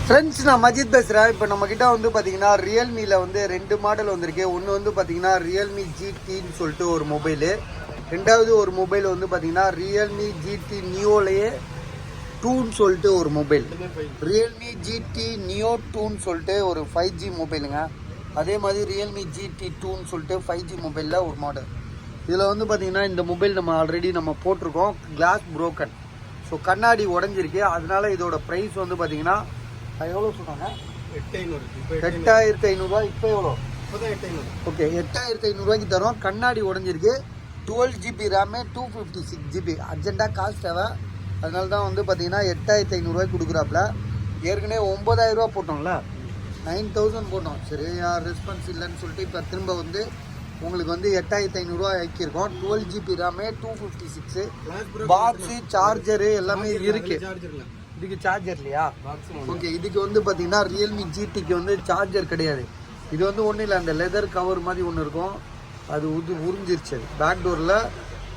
Friends, நான் மஜித் பேசுகிறேன். இப்போ நம்மக்கிட்ட வந்து பார்த்தீங்கன்னா ரியல்மியில் வந்து 2 மாடல் வந்திருக்கு. ஒன்று வந்து பார்த்தீங்கன்னா ரியல்மி ஜிடின்னு சொல்லிட்டு ஒரு மொபைலு. ரெண்டாவது ஒரு மொபைல் வந்து பார்த்தீங்கன்னா ரியல்மி ஜிடி நியோலையே 2ன்னு சொல்லிட்டு ஒரு மொபைல். ரியல்மி ஜிடி நியோ 2ன்னு சொல்லிட்டு ஒரு 5G மொபைலுங்க. அதே மாதிரி ரியல்மி ஜிடி 2ன்னு சொல்லிட்டு 5G மொபைலில் ஒரு மாடல். இதில் வந்து பார்த்தீங்கன்னா இந்த மொபைல் நம்ம ஆல்ரெடி நம்ம போட்டிருக்கோம். கிளாஸ் புரோக்கன், ஸோ கண்ணாடி உடஞ்சிருக்கு. அதனால இதோட ப்ரைஸ் வந்து பார்த்தீங்கன்னா எவ்வளோ சொன்னாங்க? 8500 இப்போ எவ்வளோ? ஓகே, 8500 தரோம். கண்ணாடி உடஞ்சிருக்கு. 12GB RAM, 256GB. அர்ஜென்ட்டாக காசு தேவை. அதனால தான் வந்து பார்த்தீங்கன்னா 8500 கொடுக்குறாப்புல. ஏற்கனவே 9000 போட்டோம்ல, 9000 போட்டோம். சரி, ரெஸ்பான்ஸ் இல்லைன்னு சொல்லிட்டு இப்போ திரும்ப வந்து உங்களுக்கு வந்து 8500 ஆக்கியிருக்கோம். 12GB RAM, 256. பாக்ஸு, சார்ஜரு எல்லாமே இருக்கு. இதுக்கு சார்ஜர் இல்லையா? ஓகே, இதுக்கு வந்து பார்த்தீங்கன்னா ரியல்மி ஜிடிக்கு வந்து சார்ஜர் கிடையாது. இது வந்து ஒன்றும் இல்லை, அந்த லெதர் கவர் மாதிரி ஒன்று இருக்கும், அது உறிஞ்சிருச்சு. பேக் டோரில்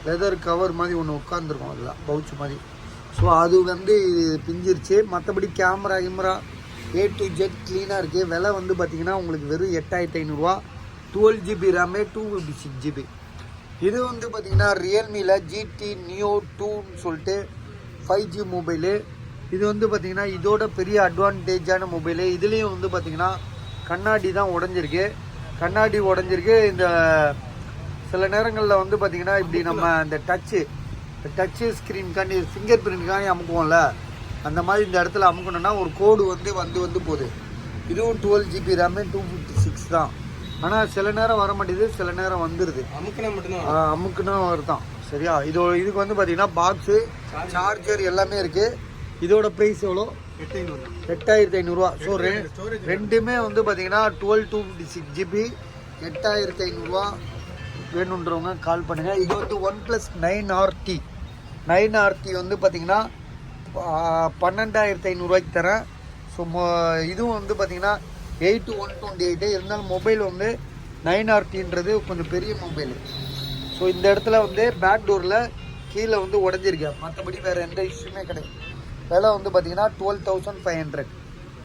லெதர் கவர் மாதிரி ஒன்று உட்காந்துருக்கும், அதில் பவுச் மாதிரி. ஸோ அது வந்து பிஞ்சிருச்சு. மற்றபடி கேமரா A to Z க்ளீனாக இருக்குது. விலை வந்து பார்த்தீங்கன்னா உங்களுக்கு வெறும் 8500. 12GB RAM, 256GB. இது வந்து பார்த்தீங்கன்னா ரியல்மியில் ஜிடி நியோ 2ன்னு சொல்லிட்டு 5G மொபைலு. இது வந்து பார்த்தீங்கன்னா இதோட பெரிய அட்வான்டேஜான மொபைலு. இதுலேயும் வந்து பார்த்தீங்கன்னா கண்ணாடி தான் உடஞ்சிருக்கு. கண்ணாடி உடஞ்சிருக்கு. இந்த சில நேரங்களில் வந்து பார்த்தீங்கன்னா இப்படி நம்ம அந்த டச்சு ஸ்க்ரீன்காண்டி ஃபிங்கர் பிரிண்ட்காண்டி அமுக்குவோம்ல, அந்த மாதிரி இந்த இடத்துல அமுக்கணும்னா ஒரு கோடு வந்து போகுது. இதுவும் 12GB ரேமு, 256 தான். ஆனால் சில நேரம் வர மாட்டேங்குது, சில நேரம் வந்துடுது. அமுக்குனா வருதான். சரியா? இதுக்கு வந்து பார்த்தீங்கன்னா பாக்ஸு, சார்ஜர் எல்லாமே இருக்குது. இதோட ப்ரைஸ் எவ்வளோ? 8500. ஸோ ரெண்டுமே வந்து பார்த்தீங்கன்னா 256GB, 8500 வேணுன்றவங்க கால் பண்ணுங்கள். இது வந்து OnePlus 9RT வந்து பார்த்தீங்கன்னா 12500 தரேன். ஸோ இதுவும் வந்து பார்த்தீங்கன்னா 8/128. இருந்தாலும் மொபைல் வந்து 9RTன்றது கொஞ்சம் பெரிய மொபைல். ஸோ இந்த இடத்துல வந்து பேக் டோரில் கீழே வந்து உடஞ்சிருக்கு. மற்றபடி வேறு எந்த இஷ்யூமே கிடையாது. விலை வந்து பார்த்தீங்கன்னா 12500.